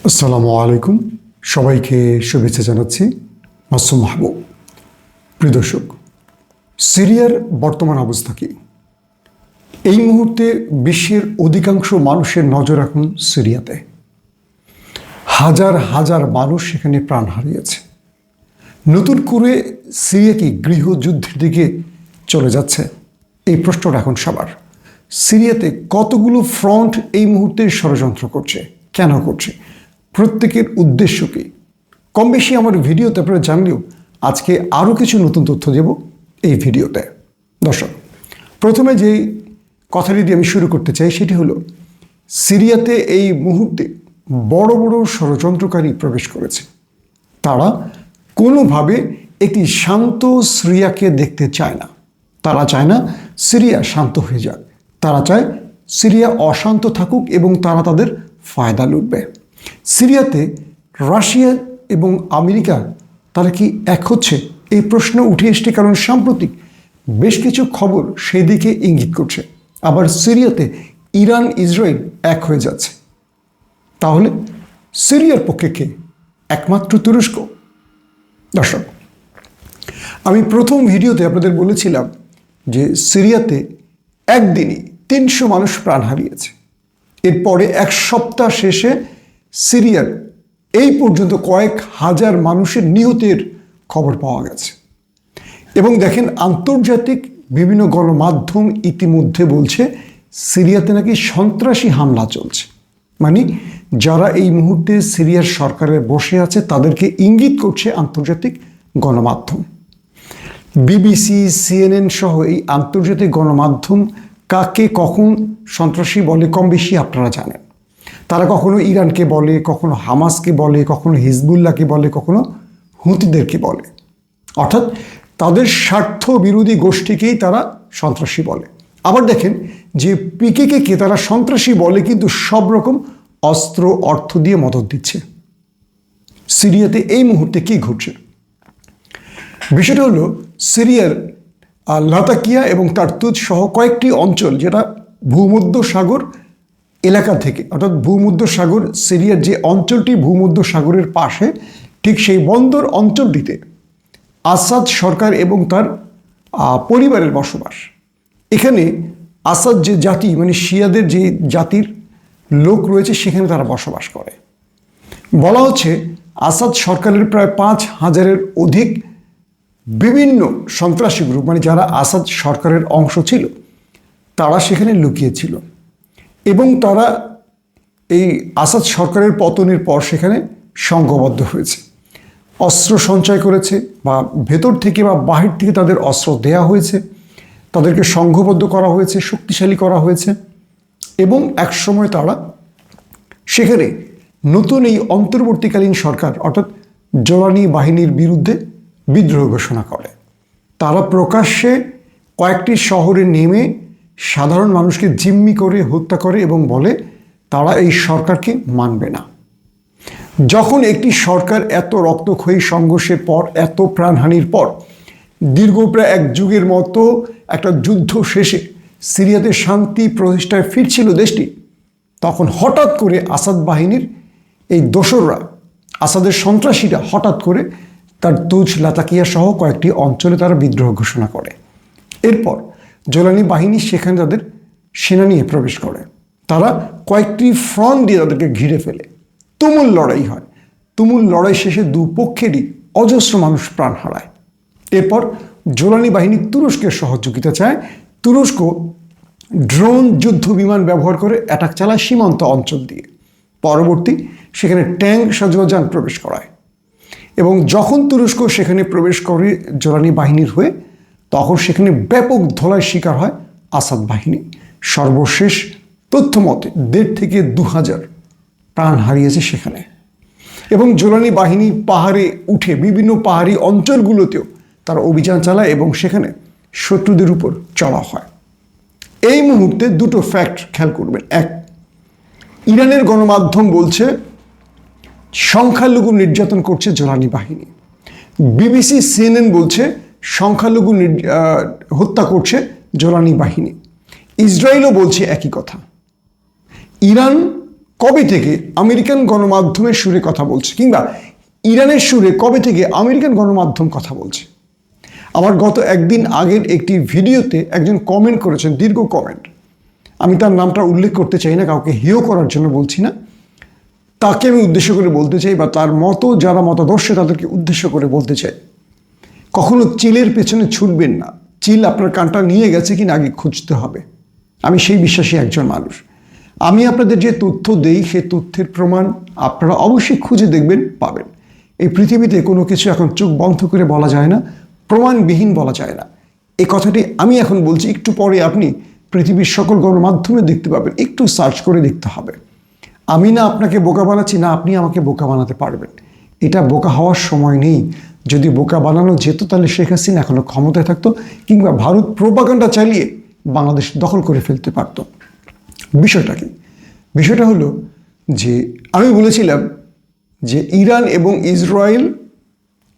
আসসালামু আলাইকুম, সবাইকে শুভেচ্ছা জানাচ্ছি। মাসুম মাহবুব। প্রিয় দর্শক, সিরিয়ার বর্তমান অবস্থা কি? এই মুহূর্তে বিশ্বের অধিকাংশ মানুষের নজর এখন সিরিয়াতে। হাজার হাজার মানুষ সেখানে প্রাণ হারিয়েছে। নতুন করে সিরিয়া কি গৃহযুদ্ধের দিকে চলে যাচ্ছে? এই প্রশ্নটা এখন সবার। সিরিয়াতে কতগুলো ফ্রন্ট এই মুহূর্তে ষড়যন্ত্র করছে, কেন করছে, প্রত্যেকের উদ্দেশ্য কী? কম বেশি আমার ভিডিওতে আপনারা জানলেও আজকে আরও কিছু নতুন তথ্য দেব এই ভিডিওতে। দর্শক, প্রথমে যেই কথাটি দিয়ে আমি শুরু করতে চাই সেটি হলো, সিরিয়াতে এই মুহূর্তে বড় বড় ষড়যন্ত্রকারী প্রবেশ করেছে। তারা কোনোভাবে একটি শান্ত সিরিয়াকে দেখতে চায় না। তারা চায় না সিরিয়া শান্ত হয়ে যাক। তারা চায় সিরিয়া অশান্ত থাকুক এবং তারা তাদের ফায়দা লুটবে। সিরিয়াতে রাশিয়া এবং আমেরিকা তারা কি এক হচ্ছে? এই প্রশ্ন উঠে এসছে, কারণ সাম্প্রতিক বেশ কিছু খবর সেদিকে ইঙ্গিত করছে। আবার সিরিয়াতে ইরান ইসরায়েল এক হয়ে যাচ্ছে। তাহলে সিরিয়ার পক্ষে কে? একমাত্র তুরস্ক? দর্শক, আমি প্রথম ভিডিওতে আপনাদের বলেছিলাম যে সিরিয়াতে একদিনই ৩০০ মানুষ প্রাণ হারিয়েছে। এরপরে এক সপ্তাহ শেষে সিরিয়ার এই পর্যন্ত কয়েক হাজার মানুষের নিহতের খবর পাওয়া গেছে। এবং দেখেন, আন্তর্জাতিক বিভিন্ন গণমাধ্যম ইতিমধ্যে বলছে সিরিয়াতে নাকি সন্ত্রাসী হামলা চলছে। মানে যারা এই মুহূর্তে সিরিয়ার সরকারে বসে আছে তাদেরকে ইঙ্গিত করছে আন্তর্জাতিক গণমাধ্যম। বিবিসি, সিএনএন সহ এই আন্তর্জাতিক গণমাধ্যম কাকে কখন সন্ত্রাসী বলে কম বেশি আপনারা জানেন। তারা কখনো ইরানকে বলে, কখনো হামাসকে বলে, কখনো হিজবুল্লাহকে বলে, কখনো হুতিদেরকে বলে। অর্থাৎ তাদের স্বার্থ বিরোধী গোষ্ঠীকেই তারা সন্ত্রাসী বলে। আবার দেখেন যে পিকেকে তারা সন্ত্রাসী বলে, কিন্তু সব রকম অস্ত্র অর্থ দিয়ে মদত দিচ্ছে। সিরিয়াতে এই মুহূর্তে কি ঘটছে? বিষয়টা হলো, সিরিয়ার লাতাকিয়া এবং তারতুজ সহ কয়েকটি অঞ্চল, যেটা ভূমধ্য সাগর এলাকা থেকে, অর্থাৎ ভূমধ্য সাগর, সিরিয়ার যে অঞ্চলটি ভূমধ্য সাগরের পাশে, ঠিক সেই বন্দর অঞ্চলটিতে আসাদ সরকার এবং তার পরিবারের বসবাস। এখানে আসাদ যে জাতি, মানে শিয়াদের যে জাতির লোক রয়েছে, সেখানে তারা বসবাস করে। বলা হচ্ছে আসাদ সরকারের প্রায় ৫,০০০-এর অধিক বিভিন্ন সন্ত্রাসী গ্রুপ, মানে যারা আসাদ সরকারের অংশ ছিল, তারা সেখানে লুকিয়েছিল। এবং তারা এই আসাদ সরকারের পতনের পর সেখানে সংঘবদ্ধ হয়েছে, অস্ত্র সঞ্চয় করেছে, বা ভেতর থেকে বা বাহির থেকে তাদের অস্ত্র দেয়া হয়েছে, তাদেরকে সংঘবদ্ধ করা হয়েছে, শক্তিশালী করা হয়েছে। এবং একসময় তারা সেখানে নতুন এই অন্তর্বর্তীকালীন সরকার অর্থাৎ জোলানি বাহিনীর বিরুদ্ধে বিদ্রোহ ঘোষণা করে। তারা প্রকাশ্যে কয়েকটি শহরে নেমে সাধারণ মানুষকে জিম্মি করে হত্যা করে এবং বলে তারা এই সরকারকে মানবে না। যখন একটি সরকার এত রক্তক্ষয়ী সংঘর্ষের পর, এত প্রাণহানির পর, দীর্ঘ প্রায় এক যুগের মতো একটা যুদ্ধ শেষে সিরিয়াতে শান্তি প্রতিষ্ঠায় ফিরছিল দেশটি, তখন হঠাৎ করে আসাদ বাহিনীর এই দোসররা, আসাদের সন্ত্রাসীরা হঠাৎ করে তার তুজ, লাতাকিয়া সহ কয়েকটি অঞ্চলে তারা বিদ্রোহ ঘোষণা করে। এরপর জোলানি বাহিনী সেখানে তাদের সেনা নিয়ে প্রবেশ করে। তারা কয়েকটি ফ্রন্ট দিয়ে তাদেরকে ঘিরে ফেলে। তুমুল লড়াই হয়। তুমুল লড়াই শেষে দুপক্ষেরই অজস্র মানুষ প্রাণ হারায়। এরপর জোলানি বাহিনী তুরস্কের সহযোগিতা চায়। তুরস্ক ড্রোন যুদ্ধ বিমান ব্যবহার করে অ্যাটাক চালায় সীমান্ত অঞ্চল দিয়ে। পরবর্তী সেখানে ট্যাঙ্ক সাজোয়াজান প্রবেশ করায়। এবং যখন তুরস্ক সেখানে প্রবেশ করে জোলানি বাহিনীর হয়ে, তখন সেখানে ব্যাপক ধোলায় শিকার হয় আসাদ বাহিনী। সর্বশেষ তথ্য মতে ১,৫০০ থেকে ২,০০০ প্রাণ হারিয়েছে সেখানে। এবং জোলানি বাহিনী পাহাড়ে উঠে বিভিন্ন পাহাড়ি অঞ্চলগুলোতেও তারা অভিযান চালায় এবং সেখানে শত্রুদের উপর চড়াও হয়। এই মুহূর্তে দুটো ফ্যাক্ট খেয়াল করবেন। এক, ইরানের গণমাধ্যম বলছে সংখ্যালঘু নির্যাতন করছে জোলানি বাহিনী। বিবিসি, সিএনএন বলছে সংখ্যালঘু হত্যা করছে জোলানি বাহিনী। ইসরায়েলও বলছে একই কথা। ইরান কবে থেকে আমেরিকান গণমাধ্যমের সুরে কথা বলছে, কিংবা ইরানের সুরে কবে থেকে আমেরিকান গণমাধ্যম কথা বলছে? আমার গত একদিন আগের একটি ভিডিওতে একজন কমেন্ট করেছেন, দীর্ঘ কমেন্ট, আমি তার নামটা উল্লেখ করতে চাই না, কাউকে হেয় করার জন্য বলছি না, তাকে আমি উদ্দেশ্য করে বলতে চাই, বা তার মতো যারা মতাদর্শে তাদেরকে উদ্দেশ্য করে বলতে চাই, কখনো চিলের পেছনে ছুটবেন না। চিল আপনার কানটা নিয়ে গেছে কিনা আগে খুঁজতে হবে। আমি সেই বিশ্বাসী একজন মানুষ। আমি আপনাদের যে তথ্য দেই সেই তথ্যের প্রমাণ আপনারা অবশ্যই খুঁজে দেখবেন, পাবেন। এই পৃথিবীতে কোনো কিছু এখন চোখ বন্ধ করে বলা যায় না, প্রমাণবিহীন বলা যায় না। এই কথাটি আমি এখন বলছি, একটু পরে আপনি পৃথিবীর সকল গণমাধ্যমে দেখতে পাবেন, একটু সার্চ করে দেখতে হবে। আমি না আপনাকে বোকা বানাচ্ছি, না আপনি আমাকে বোকা বানাতে পারবেন। এটা বোকা হওয়ার সময় নেই। যদি বোকা বানানো যেত তাহলে শেখ হাসিনা এখনো ক্ষমতায় থাকতো, কিংবা ভারত প্রোপাগান্ডা চালিয়ে বাংলাদেশ দখল করে ফেলতে পারত। বিষয়টা কি? বিষয়টা হলো যে আমি বলেছিলাম যে ইরান এবং ইসরায়েল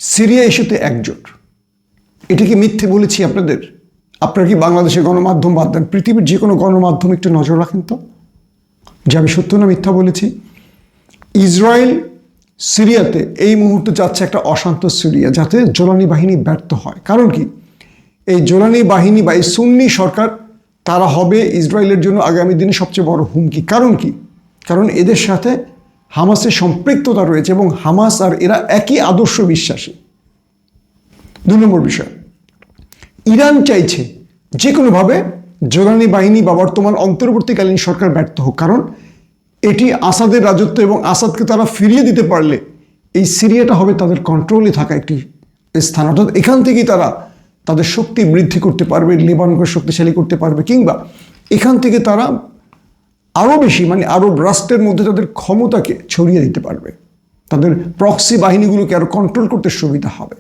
সিরিয়া ইস্যুতে একজোট। এটা কি মিথ্যে বলেছি আপনাদের? আপনারা কি বাংলাদেশের গণমাধ্যম বাদ দেন, পৃথিবীর যে কোনো গণমাধ্যম একটু নজর রাখেন তো, যে আমি সত্য না মিথ্যা বলেছি? ইসরায়েল সিরিয়াতে এই মুহূর্তে যাচ্ছে একটা অশান্ত সিরিয়া, যাতে জোলানি বাহিনী ব্যর্থ হয়। কারণ কি? এই জোলানি বাহিনী বা এই সুন্নি সরকার, তারা হবে ইসরায়েলের জন্য আগামী দিনে সবচেয়ে বড় হুমকি। কারণ কি? কারণ এদের সাথে হামাসের সম্পৃক্ততা রয়েছে এবং হামাস আর এরা একই আদর্শ বিশ্বাসী। 2 নম্বর বিষয়, ইরান চাইছে যে কোনোভাবে জোলানি বাহিনী বা বর্তমান অন্তর্বর্তীকালীন সরকার ব্যর্থ হোক, কারণ এটি আসাদের রাজত্ব, এবং আসাদকে তারা ফিরিয়ে দিতে পারলে এই সিরিয়াটা হবে তাদের কন্ট্রোলে থাকা একটি স্থান। অর্থাৎ এখান থেকেই তারা তাদের শক্তি বৃদ্ধি করতে পারবে, লেবাননকে শক্তিশালী করতে পারবে, কিংবা এখান থেকে তারা আরও বেশি, মানে আরব রাষ্ট্রের মধ্যে তাদের ক্ষমতাকে ছড়িয়ে দিতে পারবে, তাদের প্রক্সি বাহিনীগুলোকে আরও কন্ট্রোল করতে সুবিধা হবে।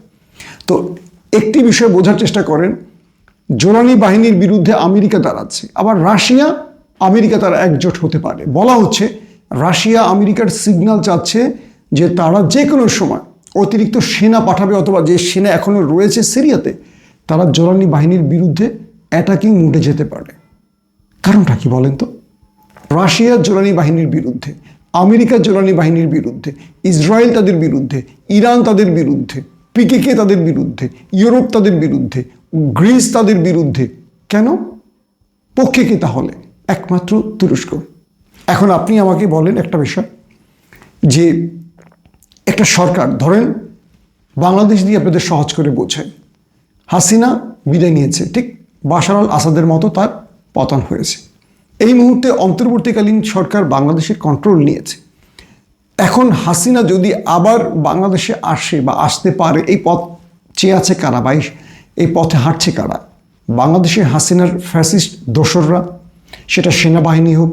তো একটি বিষয় বোঝার চেষ্টা করেন, জোলানি বাহিনীর বিরুদ্ধে আমেরিকা দাঁড়াচ্ছে, আবার রাশিয়া আমেরিকা তারা একজোট হতে পারে। বলা হচ্ছে রাশিয়া আমেরিকার সিগন্যাল চাচ্ছে যে তারা যে কোনো সময় অতিরিক্ত সেনা পাঠাবে, অথবা যে সেনা এখনও রয়েছে সিরিয়াতে তারা জোলানি বাহিনীর বিরুদ্ধে অ্যাটাকিং মুডে যেতে পারে। কারণটা কি বলেন তো? রাশিয়া জোলানি বাহিনীর বিরুদ্ধে, আমেরিকা জোলানি বাহিনীর বিরুদ্ধে, ইসরায়েল তাদের বিরুদ্ধে, ইরান তাদের বিরুদ্ধে, পিকেকে তাদের বিরুদ্ধে, ইউরোপ তাদের বিরুদ্ধে, গ্রিস তাদের বিরুদ্ধে। কেন? পক্ষে কে তাহলে? একমাত্র তুরস্ক। এখন আপনি আমাকে বলেন একটা বিষয়, যে একটা সরকার, ধরেন বাংলাদেশ দিয়ে আপনাদের সহজ করে বোঝায়, হাসিনা বিদায় নিয়েছে, ঠিক বাশার আল আসাদের মতো তার পতন হয়েছে। এই মুহূর্তে অন্তর্বর্তীকালীন সরকার বাংলাদেশের কন্ট্রোল নিয়েছে। এখন হাসিনা যদি আবার বাংলাদেশে আসে বা আসতে পারে, এই পথ চেয়ে আছে কারা, বা এই পথে হাঁটছে কারা? বাংলাদেশের হাসিনার ফ্যাসিস্ট দোসররা, সেটা সেনাবাহিনী হোক,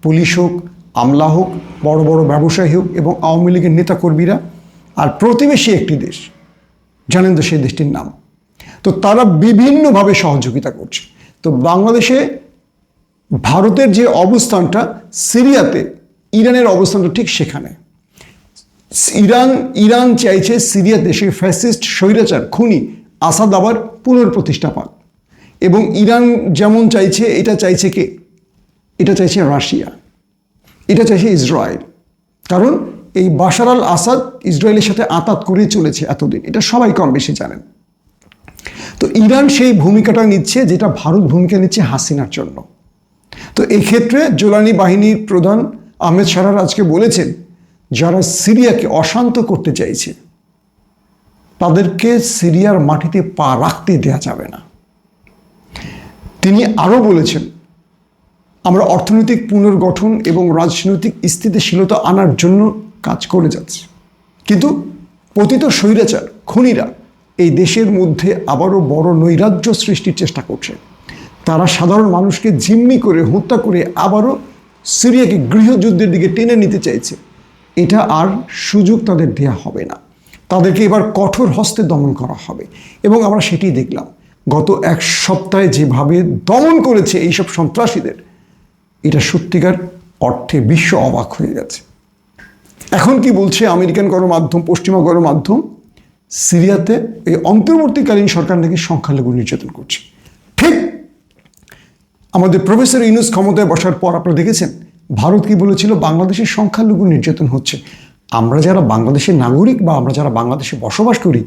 পুলিশ হোক, আমলা হোক, বড় বড় ব্যবসায়ী হোক, এবং আওয়ামী লীগের নেতাকর্মীরা। আর প্রতিবেশী একটি দেশ, জানেন তো সেই দেশটির নাম। তো তারা বিভিন্নভাবে সহযোগিতা করছে। তো বাংলাদেশে ভারতের যে অবস্থানটা, সিরিয়াতে ইরানের অবস্থানটা ঠিক সেখানে। ইরান চাইছে সিরিয়া দেশে ফ্যাসিস্ট স্বৈরাচার খুনি আসাদ আবার পুনঃপ্রতিষ্ঠা পাক, এবং ইরান যেমন চাইছে, এটা চাইছে কে? এটা চাইছে রাশিয়া, এটা চাইছে ইসরায়েল। কারণ এই বাশার আল আসাদ ইসরায়েলের সাথে আঁতাত করে চলেছে এতদিন, এটা সবাই কম বেশি জানেন। তো ইরান সেই ভূমিকাটা নিচ্ছে যেটা ভারত ভূমিকা নিচ্ছে হাসিনার জন্য। তো এই ক্ষেত্রে জোলানি বাহিনীর প্রধান আহমেদ সারার আজকে বলেছেন, যারা সিরিয়াকে অশান্ত করতে চাইছে তাদেরকে সিরিয়ার মাটিতে পা রাখতে দেওয়া যাবে না। তিনি আরও বলেছেন, আমরা অর্থনৈতিক পুনর্গঠন এবং রাজনৈতিক স্থিতিশীলতা আনার জন্য কাজ করে যাচ্ছি, কিন্তু পতিত স্বৈরাচার খুনিরা এই দেশের মধ্যে আবারও বড় নৈরাজ্য সৃষ্টির চেষ্টা করছে। তারা সাধারণ মানুষকে জিম্মি করে হত্যা করে আবারও সিরিয়াকে গৃহযুদ্ধের দিকে টেনে নিতে চাইছে। এটা আর সুযোগ তাদের দেয়া হবে না, তাদেরকে এবার কঠোর হস্তে দমন করা হবে। এবং আমরা সেটি দেখলাম গত 1 সপ্তাহে যেভাবে দমন করেছে এইসব সন্ত্রাসীদের, এটা সত্যিকার অর্থে বিশ্ব অবাক হয়ে গেছে। এখন কি বলছে আমেরিকান গণমাধ্যম, পশ্চিমা গণমাধ্যম? সিরিয়াতে এই অন্তর্বর্তীকালীন সরকার নাকি সংখ্যালঘু নির্যাতন করছে। ঠিক আমাদের প্রফেসর ইউনূস ক্ষমতায় বসার পর আপনারা দেখেছেন ভারত কি বলেছিল? বাংলাদেশের সংখ্যালঘু নির্যাতন হচ্ছে। আমরা যারা বাংলাদেশের নাগরিক বা আমরা যারা বাংলাদেশে বসবাস করি,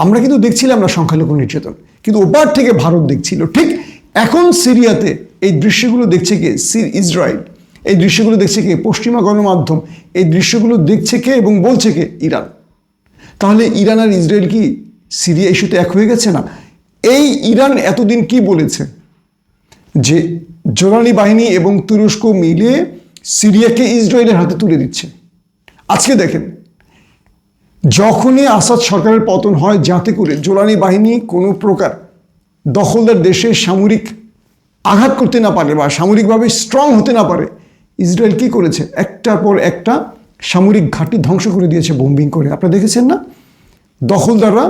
আমরা কিন্তু দেখছিলাম না সংখ্যালঘু নির্যাতন, কিন্তু ওপার থেকে ভারত দেখছিল। ঠিক এখন সিরিয়াতে এই দৃশ্যগুলো দেখছে কে? ইসরায়েল। এই দৃশ্যগুলো দেখছে কে? পশ্চিমা গণমাধ্যম। এই দৃশ্যগুলো দেখছে কে এবং বলছে কে? ইরান। তাহলে ইরান আর ইসরায়েল কি সিরিয়া ইস্যুতে এক হয়ে গেছে না? এই ইরান এতদিন কি বলেছে? যে জোলানি বাহিনী এবং তুরস্ক মিলে সিরিয়াকে ইসরায়েলের হাতে তুলে দিচ্ছে। আজকে দেখেন, যখনই আসাদ সরকারের পতন হয়, যাতে করে জোলানি বাহিনী কোনো প্রকার দখলদার দেশে সামরিক আঘাত করতে না পারে বা সামরিকভাবে স্ট্রং হতে না পারে, ইসরায়েল কি করেছে? একটার পর একটা সামরিক ঘাঁটি ধ্বংস করে দিয়েছে বোম্বিং করে। আপনারা দেখেছেন না? দখলদাররা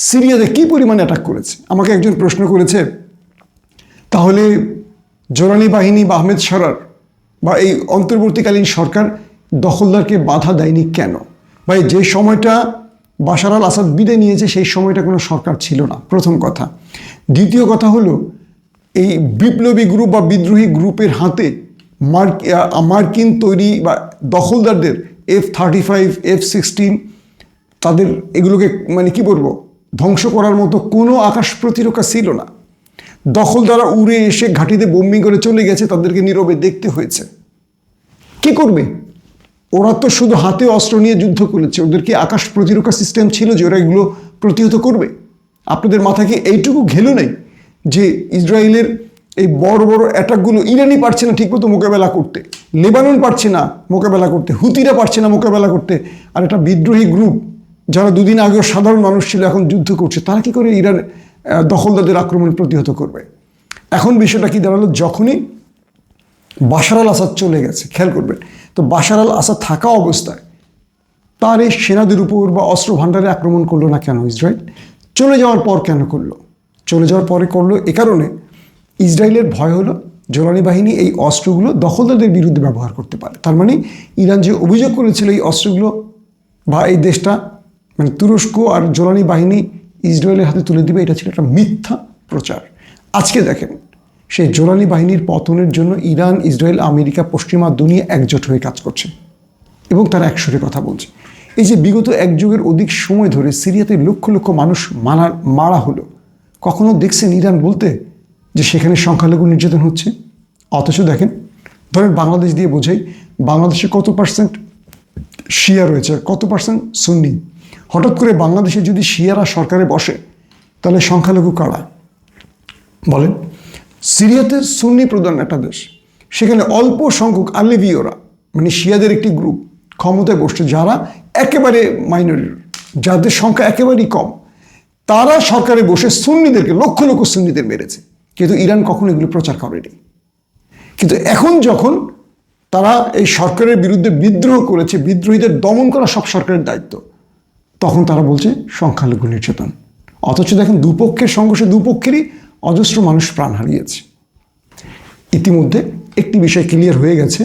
সিরিয়াতে কি পরিমাণে অ্যাটাক করেছে। আমাকে একজন প্রশ্ন করেছে, তাহলে জোলানি বাহিনী বা আহমেদ সরার বা এই অন্তর্বর্তীকালীন সরকার দখলদারকে বাধা দেয়নি কেন? ভাই, যে সময়টা বাশার আল আসাদ বিদায় নিয়েছে সেই সময়টা কোনো সরকার ছিল না, প্রথম কথা। দ্বিতীয় কথা হলো, এই বিপ্লবী গ্রুপ বা বিদ্রোহী গ্রুপের হাতে মার্কিন তৈরি বা দখলদারদের F-35, F-16 তাদের এগুলোকে মানে কি বলবো, ধ্বংস করার মতো কোনো আকাশ প্রতিরক্ষা ছিল না। দখলদাররা উড়ে এসে ঘাঁটিতে বোম্বিং করে চলে গেছে, তাদেরকে নীরবে দেখতে হয়েছে। কি করবে? ওরা তো শুধু হাতে অস্ত্র নিয়ে যুদ্ধ করেছে, ওদের কি আকাশ প্রতিরক্ষা সিস্টেম ছিল যে ওরা এগুলো প্রতিহত করবে? আপনাদের মাথায় কি এইটুকু ঘেলো নেই যে ইসরায়েলের এই বড় বড় অ্যাটাকগুলো ইরানই পারছে না ঠিকমতো মোকাবেলা করতে, লেবানন পারছে না মোকাবেলা করতে, হুতিরা পারছে না মোকাবেলা করতে, আর একটা বিদ্রোহী গ্রুপ যারা দুদিন আগেও সাধারণ মানুষ ছিল এখন যুদ্ধ করছে, তারা কি করে ইরান দখলদারদের আক্রমণ প্রতিহত করবে? এখন বিষয়টা কি দাঁড়ালো, যখনই বাশার আল আসাদ চলে গেছে, খেয়াল করবেন তো বাশার আল আসাদ থাকা অবস্থায় তার এই সেনাদের উপর বা অস্ত্র ভাণ্ডারে আক্রমণ করলো না কেন ইসরায়েল? চলে যাওয়ার পর কেন করলো? চলে যাওয়ার পরে করলো এ কারণে, ইসরায়েলের ভয় হলো জোলানি বাহিনী এই অস্ত্রগুলো দখলদারদের বিরুদ্ধে ব্যবহার করতে পারে। তার মানে ইরান যে অভিযোগ করেছিল এই অস্ত্রগুলো বা এই দেশটা মানে তুরস্ক আর জোলানি বাহিনী ইসরায়েলের হাতে তুলে দিবে, এটা ছিল একটা মিথ্যা প্রচার। আজকে দেখেন, সেই জোলানি বাহিনীর পতনের জন্য ইরান, ইসরায়েল, আমেরিকা, পশ্চিমা দুনিয়া একজোট হয়ে কাজ করছে এবং তারা একসুরে কথা বলছে। এই যে বিগত এক যুগের অধিক সময় ধরে সিরিয়াতে লক্ষ লক্ষ মানুষ মারা হলো, কখনো দেখছেন ইরান বলতে যে সেখানে সংখ্যালঘু নির্যাতন হচ্ছে? অথচ দেখেন, ধরেন বাংলাদেশ দিয়ে বোঝাই, বাংলাদেশে কত পার্সেন্ট শিয়া রয়েছে, কত পার্সেন্ট সুন্নি। হঠাৎ করে বাংলাদেশে যদি শিয়ারা সরকারে বসে, তাহলে সংখ্যালঘু কারা বলেন? সিরিয়াতে সুন্নি প্রধান একটা দেশ, সেখানে অল্প সংখ্যক আলেভিয়রা মানে শিয়াদের একটি গ্রুপ ক্ষমতায় বসছে, যারা একেবারে মাইনরিটি, যাদের সংখ্যা একেবারেই কম, তারা সরকারে বসে সুন্নিদেরকে লক্ষ লক্ষ সুন্নিদের মেরেছে। কিন্তু ইরান কখনো এগুলো প্রচার করেনি। কিন্তু এখন যখন তারা এই সরকারের বিরুদ্ধে বিদ্রোহ করেছে, বিদ্রোহীদের দমন করা সব সরকারের দায়িত্ব, তখন তারা বলছে সংখ্যালঘু নির্যাতন। অথচ দেখেন, দুপক্ষের সংঘর্ষে দুপক্ষেরই অজস্র মানুষ প্রাণ হারিয়েছে। ইতিমধ্যে একটি বিষয় ক্লিয়ার হয়ে গেছে,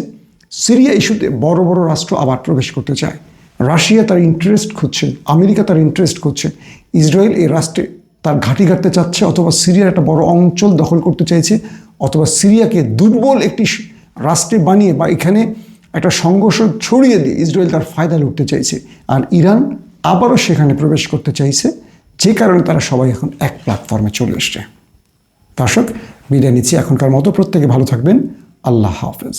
সিরিয়া ইস্যুতে বড় বড় রাষ্ট্র আবার প্রবেশ করতে চায়। রাশিয়া তার ইন্টারেস্ট খুঁজছে, আমেরিকা তার ইন্টারেস্ট খুঁজছে, ইসরায়েল এই রাষ্ট্রে তার ঘাঁটি ঘাটতে চাচ্ছে, অথবা সিরিয়ার একটা বড় অঞ্চল দখল করতে চাইছে, অথবা সিরিয়াকে দুর্বল একটি রাষ্ট্রে বানিয়ে বা এখানে একটা সংঘর্ষ ছড়িয়ে দিয়ে ইসরায়েল তার ফায়দা লুটতে চাইছে। আর ইরান আবারও সেখানে প্রবেশ করতে চাইছে, যে কারণে তারা সবাই এখন এক প্ল্যাটফর্মে চলে এসছে। দর্শক, বিদায় নিচ্ছি এখনকার মতো। প্রত্যেকে ভালো থাকবেন। আল্লাহ হাফেজ।